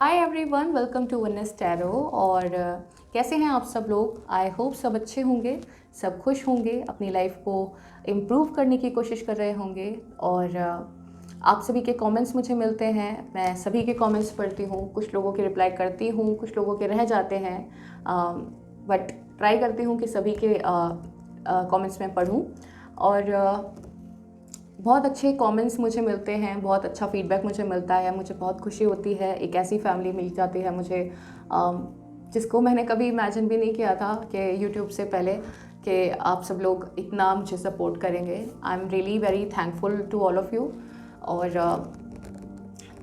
Hi everyone, welcome to Oneness Tarot. और कैसे हैं आप सब लोग? आई होप सब अच्छे होंगे, सब खुश होंगे, अपनी लाइफ को इम्प्रूव करने की कोशिश कर रहे होंगे। और आप सभी के कमेंट्स मुझे मिलते हैं, मैं सभी के कमेंट्स पढ़ती हूँ, कुछ लोगों के रिप्लाई करती हूँ, कुछ लोगों के रह जाते हैं, बट ट्राई करती हूँ कि सभी के कमेंट्स मैं पढ़ूँ। और बहुत अच्छे कमेंट्स मुझे मिलते हैं, बहुत अच्छा फीडबैक मुझे मिलता है, मुझे बहुत खुशी होती है। एक ऐसी फैमिली मिल जाती है मुझे जिसको मैंने कभी इमेजिन भी नहीं किया था कि यूट्यूब से पहले कि आप सब लोग इतना मुझे सपोर्ट करेंगे। I am really very thankful to all of you. और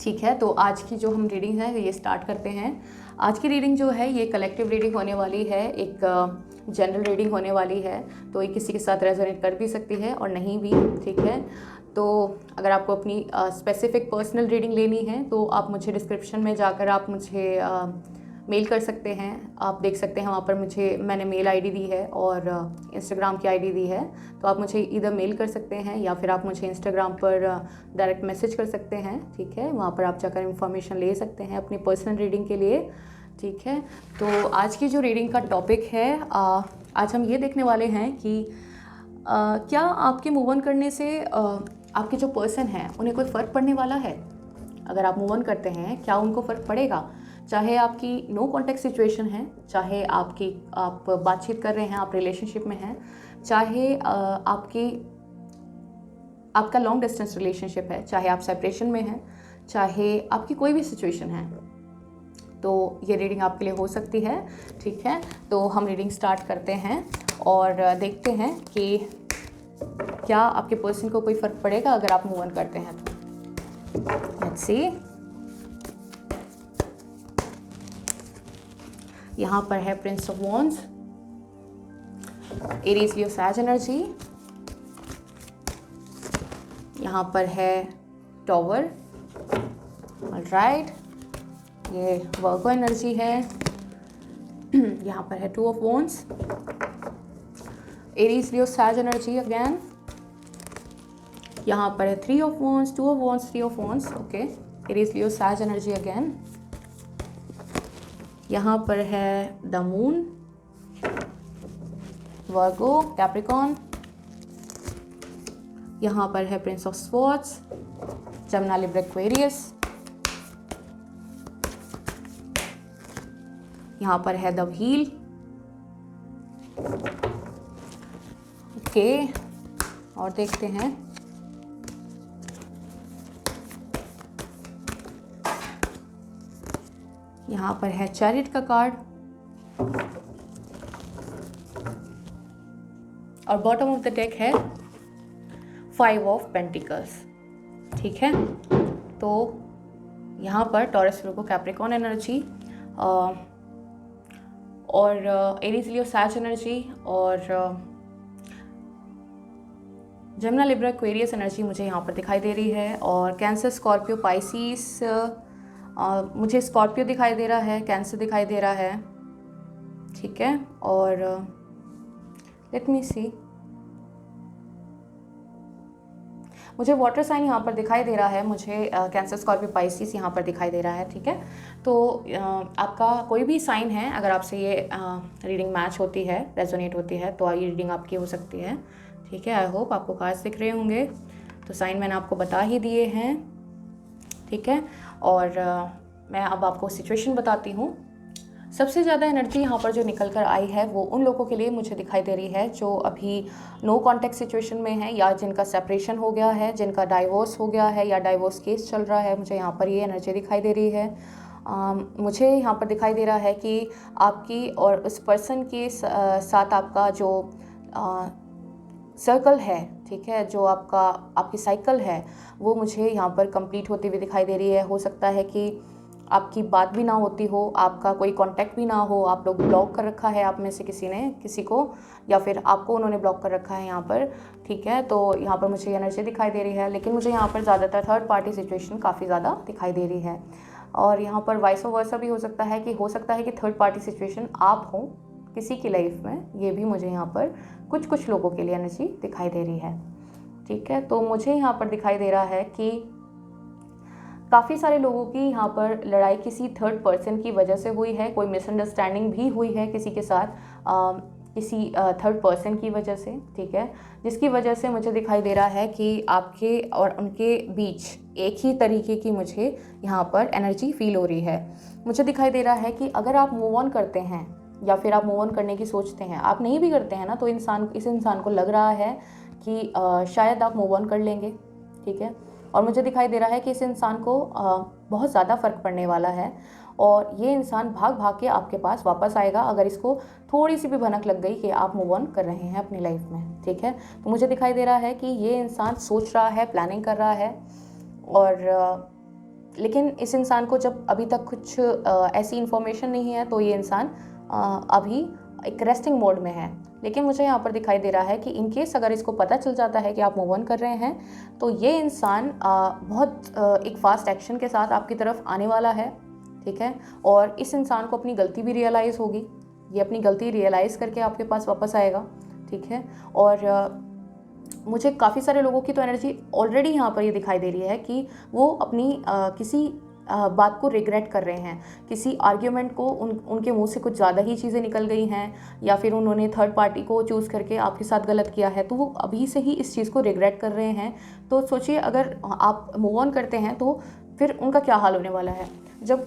ठीक है, तो आज की जो हम रीडिंग है ये स्टार्ट करते हैं। आज की रीडिंग जो है ये कलेक्टिव रीडिंग होने वाली है, एक जनरल रीडिंग होने वाली है। तो ये किसी के साथ रेजोनेट कर भी सकती है और नहीं भी, ठीक है। तो अगर आपको अपनी स्पेसिफिक पर्सनल रीडिंग लेनी है तो आप मुझे डिस्क्रिप्शन में जाकर आप मुझे मेल कर सकते हैं। आप देख सकते हैं वहाँ पर मैंने मेल आईडी दी है और इंस्टाग्राम की आईडी दी है। तो आप मुझे इधर मेल कर सकते हैं या फिर आप मुझे इंस्टाग्राम पर डायरेक्ट मैसेज कर सकते हैं, ठीक है। वहाँ पर आप जाकर इंफॉर्मेशन ले सकते हैं अपनी पर्सनल रीडिंग के लिए, ठीक है। तो आज की जो रीडिंग का टॉपिक है, आज हम ये देखने वाले हैं कि क्या आपके मूव ऑन करने से आपके जो पर्सन हैं उन्हें कोई फ़र्क पड़ने वाला है। अगर आप मूव ऑन करते हैं क्या उनको फ़र्क पड़ेगा, चाहे आपकी नो कॉन्टेक्ट सिचुएशन है, चाहे आप बातचीत कर रहे हैं, आप रिलेशनशिप में हैं, चाहे आपका लॉन्ग डिस्टेंस रिलेशनशिप है, चाहे आप सेपरेशन में हैं, चाहे आपकी कोई भी सिचुएशन है, तो ये रीडिंग आपके लिए हो सकती है, ठीक है। तो हम रीडिंग स्टार्ट करते हैं और देखते हैं कि क्या आपके पर्सन को कोई फ़र्क पड़ेगा अगर आप मूव ऑन करते हैं तो। Let's see. यहाँ पर है prince of wands, Aries Leo Sag energy. यहाँ पर है टॉवर, ऑलराइट, ये वर्गो एनर्जी है। यहाँ पर है two of wands, Aries Leo Sag energy again. यहाँ पर है three of wands, two of wands, three of wands, okay, Aries Leo Sag energy again. यहाँ पर है द मून, वर्गो, कैप्रिकॉन। यहाँ पर है prince of swords, Jamuna, Libra, Aquarius. यहाँ पर है द व्हील, ओके। और देखते हैं यहाँ पर है चैरिट का कार्ड और बॉटम ऑफ द डेक है फाइव ऑफ पेंटिकल्स, ठीक है। तो यहाँ पर टॉरस, वर्गो, कैप्रिकॉन एनर्जी और एरीज लियो सैज एनर्जी और जमुना, लिब्रा, एक्वेरियस एनर्जी मुझे यहाँ पर दिखाई दे रही है। और कैंसर, स्कॉर्पियो, पाइसिस, मुझे स्कॉर्पियो दिखाई दे रहा है, कैंसर दिखाई दे रहा है, ठीक है। और लेट मी सी, मुझे वाटर साइन यहाँ पर दिखाई दे रहा है, मुझे कैंसर, स्कॉर्पियो, पाइसिस यहाँ पर दिखाई दे रहा है, ठीक है। तो आपका कोई भी साइन है, अगर आपसे ये रीडिंग मैच होती है, रेजोनेट होती है, तो ये रीडिंग आपकी हो सकती है, ठीक है। आई होप आपको कार्ड्स दिख रहे होंगे। तो साइन मैंने आपको बता ही दिए हैं, ठीक है। और मैं अब आपको सिचुएशन बताती हूँ। सबसे ज़्यादा एनर्जी यहाँ पर जो निकल कर आई है वो उन लोगों के लिए मुझे दिखाई दे रही है जो अभी नो कॉन्टेक्ट सिचुएशन में है, या जिनका सेपरेशन हो गया है, जिनका डाइवोर्स हो गया है या डाइवोर्स केस चल रहा है। मुझे यहाँ पर ये एनर्जी दिखाई दे रही है। मुझे यहाँ पर दिखाई दे रहा है कि आपकी और उस पर्सन के साथ आपका जो सर्कल है, ठीक है, जो आपकी साइकिल है, वो मुझे यहाँ पर कंप्लीट होती हुई दिखाई दे रही है। हो सकता है कि आपकी बात भी ना होती हो, आपका कोई कांटेक्ट भी ना हो, आप लोग ब्लॉक कर रखा है आप में से किसी ने किसी को, या फिर आपको उन्होंने ब्लॉक कर रखा है यहाँ पर, ठीक है। तो यहाँ पर मुझे एनर्जी दिखाई दे रही है, लेकिन मुझे यहाँ पर ज़्यादातर थर्ड पार्टी सिचुएशन काफ़ी ज़्यादा दिखाई दे रही है। और यहाँ पर वाइस वर्सा भी हो सकता है कि थर्ड पार्टी सिचुएशन आप हो किसी की लाइफ में, ये भी मुझे यहाँ पर कुछ लोगों के लिए एनर्जी दिखाई दे रही है, ठीक है। तो मुझे यहाँ पर दिखाई दे रहा है कि काफ़ी सारे लोगों की यहाँ पर लड़ाई किसी थर्ड पर्सन की वजह से हुई है, कोई मिसअंडरस्टैंडिंग भी हुई है किसी के साथ, किसी थर्ड पर्सन की वजह से, ठीक है, जिसकी वजह से मुझे दिखाई दे रहा है कि आपके और उनके बीच एक ही तरीके की मुझे यहाँ पर एनर्जी फील हो रही है। मुझे दिखाई दे रहा है कि अगर आप मूव ऑन करते हैं या फिर आप मूव ऑन करने की सोचते हैं, आप नहीं भी करते हैं ना, तो इस इंसान को लग रहा है कि शायद आप मूव ऑन कर लेंगे, ठीक है। और मुझे दिखाई दे रहा है कि इस इंसान को बहुत ज़्यादा फ़र्क पड़ने वाला है और ये इंसान भाग भाग के आपके पास वापस आएगा अगर इसको थोड़ी सी भी भनक लग गई कि आप मूव ऑन कर रहे हैं अपनी लाइफ में, ठीक है। तो मुझे दिखाई दे रहा है कि ये इंसान सोच रहा है, प्लानिंग कर रहा है, और लेकिन इस इंसान को जब अभी तक कुछ ऐसी इन्फॉर्मेशन नहीं है तो ये इंसान अभी एक रेस्टिंग मोड में है। लेकिन मुझे यहाँ पर दिखाई दे रहा है कि इन केस अगर इसको पता चल जाता है कि आप मूव ऑन कर रहे हैं तो ये इंसान बहुत एक फास्ट एक्शन के साथ आपकी तरफ आने वाला है, ठीक है। और इस इंसान को अपनी गलती भी रियलाइज़ होगी, ये अपनी गलती रियलाइज़ करके आपके पास वापस आएगा, ठीक है। और मुझे काफ़ी सारे लोगों की तो एनर्जी ऑलरेडी यहाँ पर ये दिखाई दे रही है कि वो अपनी किसी बात को रिग्रेट कर रहे हैं, किसी आर्ग्यूमेंट को उनके मुंह से कुछ ज़्यादा ही चीज़ें निकल गई हैं, या फिर उन्होंने थर्ड पार्टी को चूज़ करके आपके साथ गलत किया है, तो वो अभी से ही इस चीज़ को रिग्रेट कर रहे हैं। तो सोचिए अगर आप मूव ऑन करते हैं तो फिर उनका क्या हाल होने वाला है। जब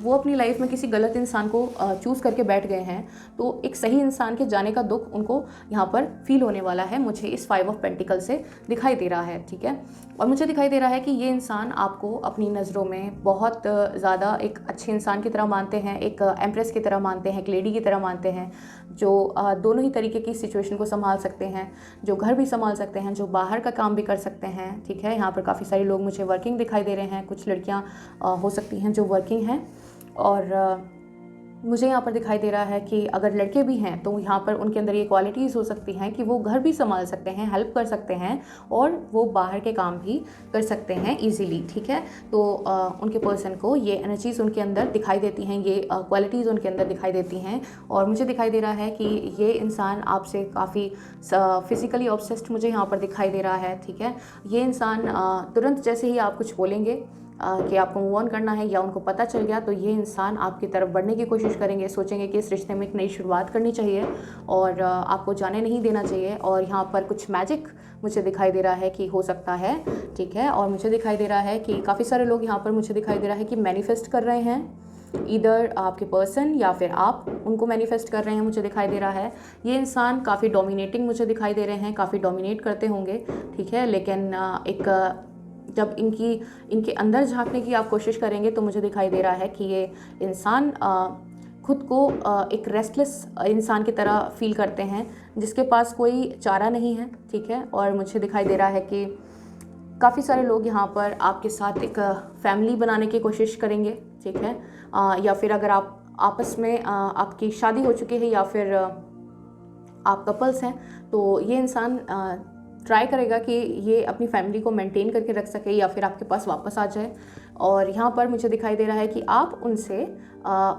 वो अपनी लाइफ में किसी गलत इंसान को चूज़ करके बैठ गए हैं तो एक सही इंसान के जाने का दुख उनको यहाँ पर फील होने वाला है, मुझे इस 5 ऑफ पेंटिकल से दिखाई दे रहा है, ठीक है। और मुझे दिखाई दे रहा है कि ये इंसान आपको अपनी नज़रों में बहुत ज़्यादा एक अच्छे इंसान की तरह मानते हैं, एक एम्प्रेस की तरह मानते हैं, एक लेडी की तरह मानते हैं, जो दोनों ही तरीके की सिचुएशन को संभाल सकते हैं, जो घर भी संभाल सकते हैं, जो बाहर का काम भी कर सकते हैं, ठीक है। यहाँ पर काफ़ी सारे लोग मुझे वर्किंग दिखाई दे रहे हैं, कुछ लड़कियाँ हो सकती हैं जो वर्किंग हैं, और मुझे यहाँ पर दिखाई दे रहा है कि अगर लड़के भी हैं तो यहाँ पर उनके अंदर ये क्वालिटीज़ हो सकती हैं कि वो घर भी संभाल सकते हैं, हेल्प कर सकते हैं, और वो बाहर के काम भी कर सकते हैं इजीली, ठीक है। तो उनके पर्सन को ये एनर्जीज़ उनके अंदर दिखाई देती हैं, ये क्वालिटीज़ उनके अंदर दिखाई देती हैं। और मुझे दिखाई दे रहा है कि ये इंसान आपसे काफ़ी फिज़िकली ऑब्सेस्ड मुझे यहाँ पर दिखाई दे रहा है, ठीक है। ये इंसान तुरंत जैसे ही आप कुछ बोलेंगे कि आपको मूव ऑन करना है या उनको पता चल गया, तो ये इंसान आपकी तरफ बढ़ने की कोशिश करेंगे, सोचेंगे कि इस रिश्ते में एक नई शुरुआत करनी चाहिए और आपको जाने नहीं देना चाहिए। और यहाँ पर कुछ मैजिक मुझे दिखाई दे रहा है कि हो सकता है, ठीक है। और मुझे दिखाई दे रहा है कि काफ़ी सारे लोग यहाँ पर मुझे दिखाई दे रहा है कि मैनिफेस्ट कर रहे हैं, इधर आपके पर्सन या फिर आप उनको मैनिफेस्ट कर रहे हैं, मुझे दिखाई दे रहा है। ये इंसान काफ़ी डोमिनेटिंग मुझे दिखाई दे रहे हैं, काफ़ी डोमिनेट करते होंगे, ठीक है। लेकिन जब इनके अंदर झांकने की आप कोशिश करेंगे तो मुझे दिखाई दे रहा है कि ये इंसान खुद को एक रेस्टलेस इंसान की तरह फील करते हैं, जिसके पास कोई चारा नहीं है, ठीक है। और मुझे दिखाई दे रहा है कि काफ़ी सारे लोग यहाँ पर आपके साथ एक फैमिली बनाने की कोशिश करेंगे, ठीक है। या फिर अगर आप आपस में आपकी शादी हो चुकी है या फिर आप कपल्स हैं, तो ये इंसान ट्राई करेगा कि ये अपनी फैमिली को मेंटेन करके रख सके या फिर आपके पास वापस आ जाए। और यहाँ पर मुझे दिखाई दे रहा है कि आप उनसे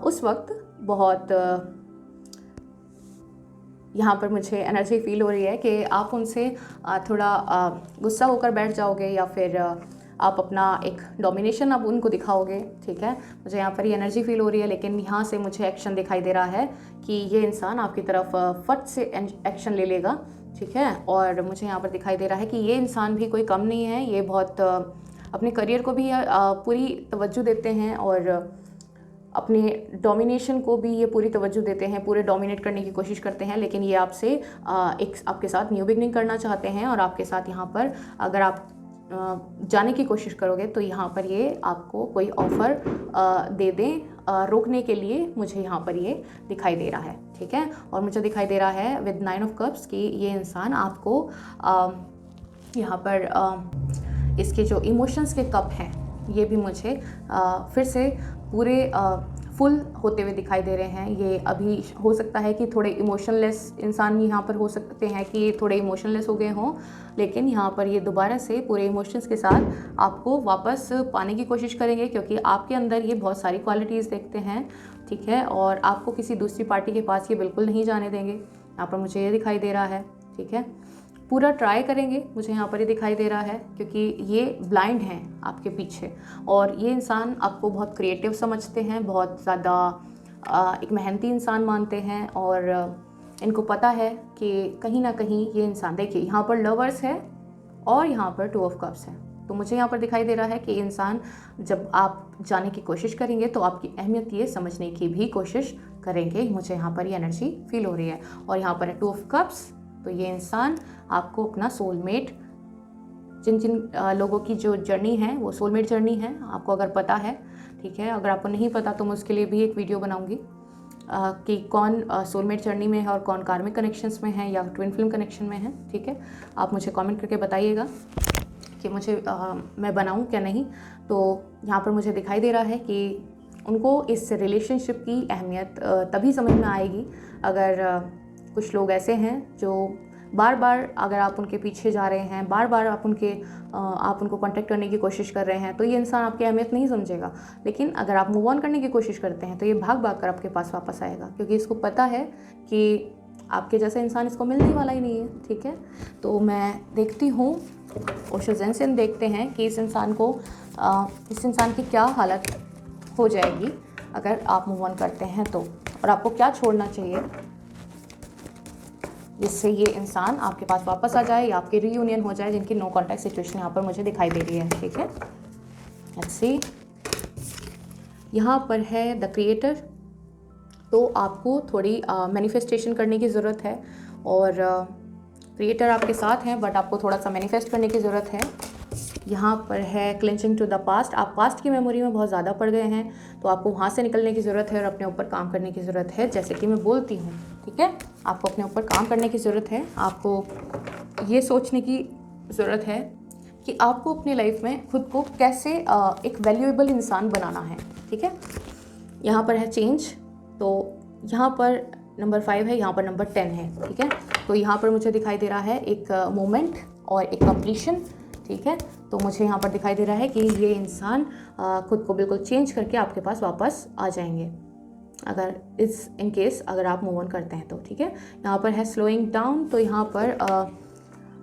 उस वक्त बहुत यहाँ पर मुझे एनर्जी फील हो रही है कि आप उनसे थोड़ा गुस्सा होकर बैठ जाओगे या फिर आप अपना एक डोमिनेशन अब उनको दिखाओगे, ठीक है। मुझे यहाँ पर ये एनर्जी फील हो रही है, लेकिन यहाँ से मुझे एक्शन दिखाई दे रहा है कि ये इंसान आपकी तरफ फट से एक्शन ले लेगा, ठीक है। और मुझे यहाँ पर दिखाई दे रहा है कि ये इंसान भी कोई कम नहीं है, ये बहुत अपने करियर को भी पूरी तवज्जो देते हैं और अपने डोमिनेशन को भी ये पूरी तवज्जो देते हैं, पूरे डोमिनेट करने की कोशिश करते हैं। लेकिन ये आपसे एक आपके साथ न्यू बिगनिंग करना चाहते हैं और आपके साथ यहाँ पर अगर आप जाने की कोशिश करोगे तो यहाँ पर ये आपको कोई ऑफ़र दे दें रोकने के लिए, मुझे यहाँ पर ये दिखाई दे रहा है, ठीक है। और मुझे दिखाई दे रहा है विद 9 ऑफ कप्स कि ये इंसान आपको यहाँ पर इसके जो इमोशंस के कप हैं ये भी मुझे फिर से पूरे फुल होते हुए दिखाई दे रहे हैं। ये अभी हो सकता है कि थोड़े इमोशनलेस इंसान यहाँ पर हो सकते हैं कि ये थोड़े इमोशनलेस हो गए हों, लेकिन यहाँ पर ये दोबारा से पूरे इमोशंस के साथ आपको वापस पाने की कोशिश करेंगे, क्योंकि आपके अंदर ये बहुत सारी क्वालिटीज़ देखते हैं, ठीक है। और आपको किसी दूसरी पार्टी के पास ये बिल्कुल नहीं जाने देंगे, यहाँ पर मुझे ये दिखाई दे रहा है, ठीक है। पूरा ट्राई करेंगे, मुझे यहाँ पर ये दिखाई दे रहा है, क्योंकि ये ब्लाइंड हैं आपके पीछे और ये इंसान आपको बहुत क्रिएटिव समझते हैं, बहुत ज़्यादा एक मेहनती इंसान मानते हैं और इनको पता है कि कहीं ना कहीं ये इंसान, देखिए यहाँ पर लवर्स है और यहाँ पर 2 ऑफ कप्स है। तो मुझे यहाँ पर दिखाई दे रहा है कि इंसान जब आप जाने की कोशिश करेंगे तो आपकी अहमियत ये समझने की भी कोशिश करेंगे। मुझे यहाँ पर ये एनर्जी फील हो रही है। और यहाँ पर है 2 ऑफ कप्स, तो ये इंसान आपको अपना सोलमेट, जिन जिन लोगों की जो जर्नी है वो सोलमेट जर्नी है, आपको अगर पता है, ठीक है। अगर आपको नहीं पता तो मैं उसके लिए भी एक वीडियो बनाऊंगी कि कौन सोलमेट जर्नी में है और कौन कार्मिक कनेक्शंस में है या ट्विन फ्लेम कनेक्शन में है, ठीक है। आप मुझे कमेंट करके बताइएगा कि मुझे मैं बनाऊं क्या नहीं। तो यहाँ पर मुझे दिखाई दे रहा है कि उनको इस रिलेशनशिप की अहमियत तभी समझ में आएगी अगर कुछ लोग ऐसे हैं जो बार बार, अगर आप उनके पीछे जा रहे हैं, बार बार आप उनको कांटेक्ट करने की कोशिश कर रहे हैं, तो ये इंसान आपकी अहमियत नहीं समझेगा। लेकिन अगर आप मूव ऑन करने की कोशिश करते हैं तो ये भाग भाग कर आपके पास वापस आएगा, क्योंकि इसको पता है कि आपके जैसा इंसान इसको मिलने वाला ही नहीं है, ठीक है। तो मैं देखती हूँ, ओशो ज़ेन देखते हैं कि इस इंसान की क्या हालत हो जाएगी अगर आप मूव ऑन करते हैं तो, और आपको क्या छोड़ना चाहिए जिससे ये इंसान आपके पास वापस आ जाए या आपकी रीयूनियन हो जाए, जिनकी नो कॉन्टैक्ट सिचुएशन यहाँ पर मुझे दिखाई दे रही है, ठीक है। लेट्स सी, यहाँ पर है द क्रिएटर। तो आपको थोड़ी मैनिफेस्टेशन करने की ज़रूरत है और क्रिएटर आपके साथ हैं, बट आपको थोड़ा सा मैनिफेस्ट करने की ज़रूरत है। यहाँ पर है क्लिंचिंग टू द पास्ट, आप पास्ट की मेमोरी में बहुत ज़्यादा पड़ गए हैं, तो आपको वहाँ से निकलने की ज़रूरत है और अपने ऊपर काम करने की ज़रूरत है, जैसे कि मैं बोलती हूँ, ठीक है। आपको अपने ऊपर काम करने की ज़रूरत है। आपको ये सोचने की ज़रूरत है कि आपको अपनी लाइफ में खुद को कैसे एक वैल्यूएबल इंसान बनाना है, ठीक है। यहाँ पर है चेंज, तो यहाँ पर नंबर 5 है, यहाँ पर नंबर 10 है, ठीक है। तो यहाँ पर मुझे दिखाई दे रहा है एक मोमेंट और एक कंप्लीशन, ठीक है। तो मुझे यहाँ पर दिखाई दे रहा है कि ये इंसान खुद को बिल्कुल चेंज करके आपके पास वापस आ जाएंगे अगर इन केस अगर आप मूव ऑन करते हैं तो, ठीक है। यहाँ पर है स्लोइंग डाउन, तो यहाँ पर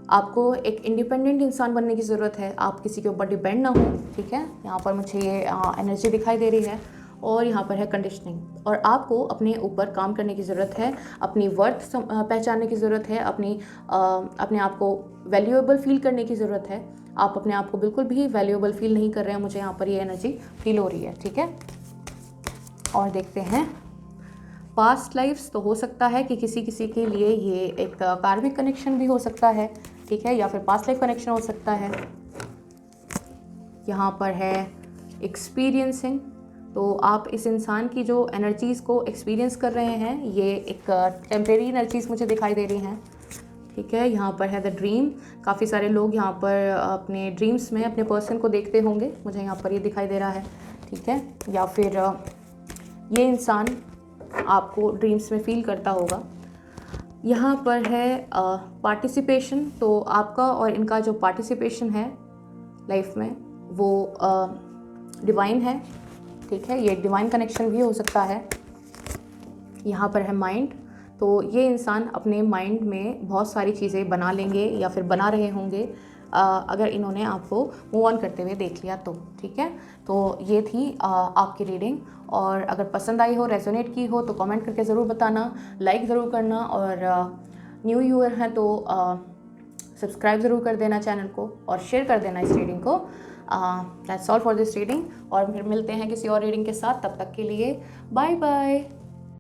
आपको एक इंडिपेंडेंट इंसान बनने की ज़रूरत है, आप किसी के ऊपर डिपेंड ना हो, ठीक है। यहाँ पर मुझे ये एनर्जी दिखाई दे रही है। और यहाँ पर है कंडीशनिंग, और आपको अपने ऊपर काम करने की ज़रूरत है, अपनी वर्थ पहचानने की ज़रूरत है, अपने आप को वैल्यूएबल फील करने की ज़रूरत है। आप अपने आप को बिल्कुल भी वैल्यूएबल फील नहीं कर रहे हैं, मुझे यहाँ पर ये एनर्जी फील हो रही है, ठीक है। और देखते हैं पास्ट लाइफ्स, तो हो सकता है कि किसी किसी के लिए ये एक कार्मिक कनेक्शन भी हो सकता है, ठीक है, या फिर पास्ट लाइफ कनेक्शन हो सकता है। यहाँ पर है एक्सपीरियंसिंग, तो आप इस इंसान की जो एनर्जीज़ को एक्सपीरियंस कर रहे हैं, ये एक टेम्परेरी एनर्जीज़ मुझे दिखाई दे रही हैं, ठीक है। यहाँ पर है द ड्रीम, काफ़ी सारे लोग यहाँ पर अपने ड्रीम्स में अपने पर्सन को देखते होंगे, मुझे यहाँ पर ये दिखाई दे रहा है, ठीक है। या फिर ये इंसान आपको ड्रीम्स में फील करता होगा। यहाँ पर है पार्टिसिपेशन, तो आपका और इनका जो पार्टिसिपेशन है लाइफ में वो डिवाइन है, ठीक है। ये डिवाइन कनेक्शन भी हो सकता है। यहाँ पर है माइंड, तो ये इंसान अपने माइंड में बहुत सारी चीज़ें बना लेंगे या फिर बना रहे होंगे अगर इन्होंने आपको मूव ऑन करते हुए देख लिया तो, ठीक है। तो ये थी आपकी रीडिंग, और अगर पसंद आई हो, रेजोनेट की हो तो कमेंट करके ज़रूर बताना, लाइक ज़रूर करना, और न्यू यूअर हैं तो सब्सक्राइब ज़रूर कर देना चैनल को और शेयर कर देना इस रीडिंग को। That's all for this reading, और फिर मिलते हैं किसी और रीडिंग के साथ। तब तक के लिए बाय बाय।